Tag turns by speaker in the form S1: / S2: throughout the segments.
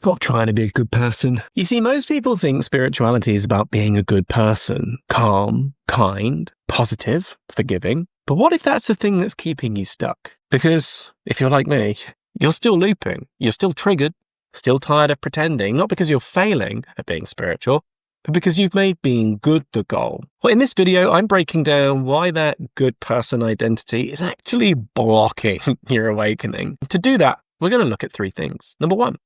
S1: Stop trying to be a good person. You see, most people think spirituality is about being a good person, calm, kind, positive, forgiving. But what if that's the thing that's keeping you stuck? Because if you're like me, you're still looping, you're still triggered, still tired of pretending, not because you're failing at being spiritual, but because you've made being good the goal. Well, in this video, I'm breaking down why that good person identity is actually blocking your awakening. To do that, we're going to look at three things. Number one,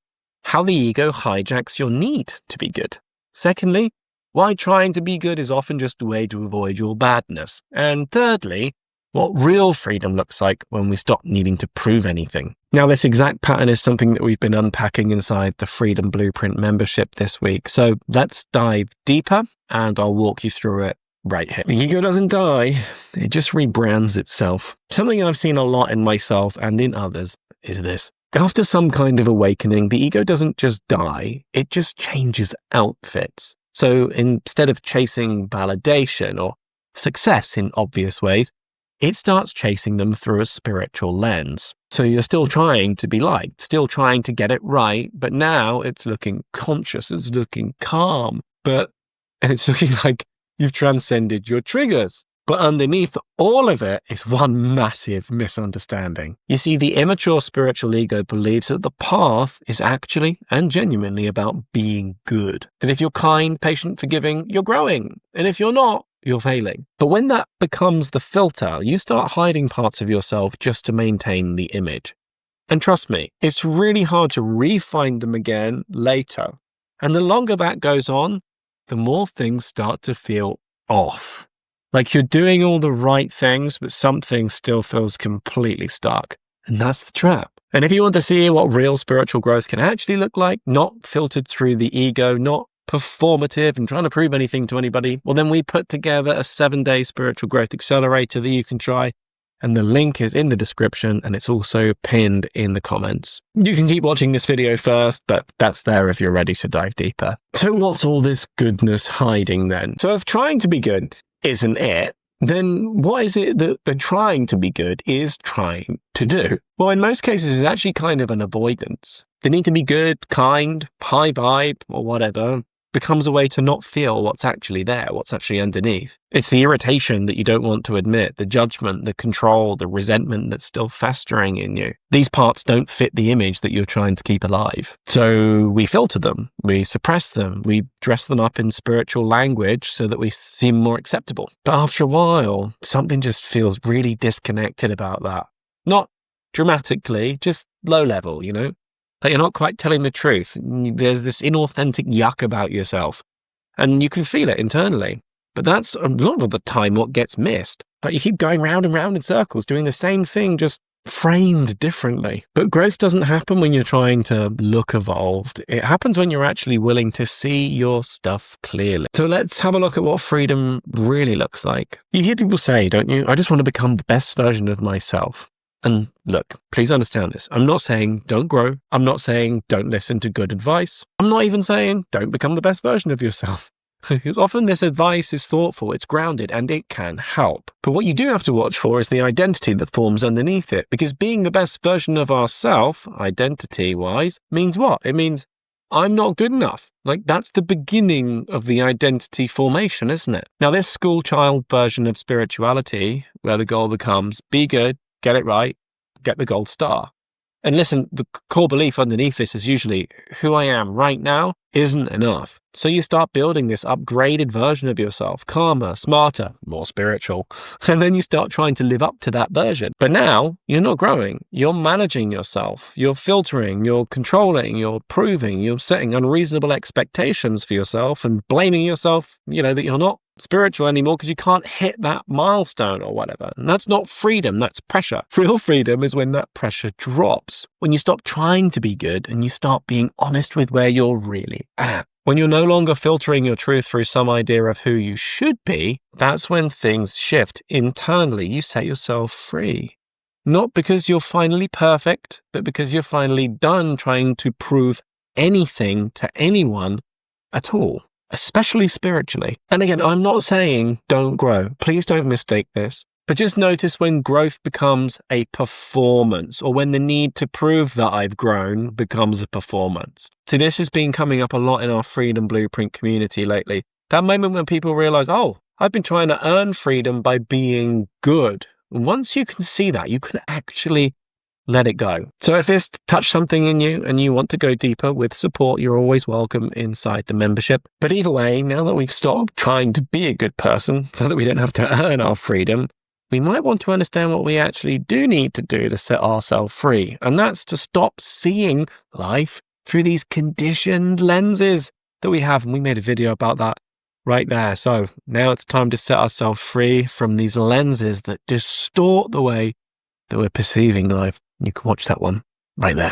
S1: how the ego hijacks your need to be good. Secondly, why trying to be good is often just a way to avoid your badness. And thirdly, what real freedom looks like when we stop needing to prove anything. Now, this exact pattern is something that we've been unpacking inside the Freedom Blueprint membership this week. So let's dive deeper and I'll walk you through it right here. The ego doesn't die, it just rebrands itself. Something I've seen a lot in myself and in others is this. After some kind of awakening, the ego doesn't just die, it just changes outfits. So instead of chasing validation or success in obvious ways, it starts chasing them through a spiritual lens. So you're still trying to be liked, still trying to get it right, but now it's looking conscious, it's looking calm, and it's looking like you've transcended your triggers. But underneath all of it is one massive misunderstanding. You see, the immature spiritual ego believes that the path is actually and genuinely about being good. That if you're kind, patient, forgiving, you're growing. And if you're not, you're failing. But when that becomes the filter, you start hiding parts of yourself just to maintain the image. And trust me, it's really hard to re-find them again later. And the longer that goes on, the more things start to feel off. Like you're doing all the right things, but something still feels completely stuck. And that's the trap. And if you want to see what real spiritual growth can actually look like, not filtered through the ego, not performative and trying to prove anything to anybody, well, then we put together a 7-day spiritual growth accelerator that you can try. And the link is in the description and it's also pinned in the comments. You can keep watching this video first, but that's there if you're ready to dive deeper. So what's all this goodness hiding then? So if trying to be good isn't it, then what is it that the trying to be good is trying to do? Well, in most cases, it's actually kind of an avoidance. The need to be good, kind, high vibe, or whatever becomes a way to not feel what's actually there, what's actually underneath. It's the irritation that you don't want to admit, the judgment, the control, the resentment that's still festering in you. These parts don't fit the image that you're trying to keep alive. So we filter them, we suppress them, we dress them up in spiritual language so that we seem more acceptable. But after a while, something just feels really disconnected about that. Not dramatically, just low level, you know? Like you're not quite telling the truth. There's this inauthentic yuck about yourself. And you can feel it internally. But that's a lot of the time what gets missed. Like you keep going round and round in circles, doing the same thing, just framed differently. But growth doesn't happen when you're trying to look evolved. It happens when you're actually willing to see your stuff clearly. So let's have a look at what freedom really looks like. You hear people say, don't you? I just want to become the best version of myself. And look, please understand this. I'm not saying don't grow. I'm not saying don't listen to good advice. I'm not even saying don't become the best version of yourself. Because often this advice is thoughtful, it's grounded, and it can help. But what you do have to watch for is the identity that forms underneath it. Because being the best version of ourselves, identity-wise, means what? It means I'm not good enough. Like that's the beginning of the identity formation, isn't it? Now this school child version of spirituality, where the goal becomes be good, get it right, get the gold star. And listen, the core belief underneath this is usually who I am right now isn't enough. So you start building this upgraded version of yourself, calmer, smarter, more spiritual. And then you start trying to live up to that version. But now you're not growing. You're managing yourself. You're filtering, you're controlling, you're proving, you're setting unreasonable expectations for yourself and blaming yourself, that you're not spiritual anymore because you can't hit that milestone or whatever. And that's not freedom, that's pressure. Real freedom is when that pressure drops, when you stop trying to be good and you start being honest with where you're really at. When you're no longer filtering your truth through some idea of who you should be, that's when things shift. Internally, you set yourself free. Not because you're finally perfect, but because you're finally done trying to prove anything to anyone at all. Especially spiritually. And again, I'm not saying don't grow. Please don't mistake this. But just notice when growth becomes a performance, or when the need to prove that I've grown becomes a performance. So this has been coming up a lot in our Freedom Blueprint community lately. That moment when people realize, oh, I've been trying to earn freedom by being good. And once you can see that, you can actually let it go. So if this touched something in you and you want to go deeper with support, you're always welcome inside the membership. But either way, now that we've stopped trying to be a good person so that we don't have to earn our freedom, we might want to understand what we actually do need to do to set ourselves free. And that's to stop seeing life through these conditioned lenses that we have. And we made a video about that right there. So now it's time to set ourselves free from these lenses that distort the way that we're perceiving life. You can watch that one right there.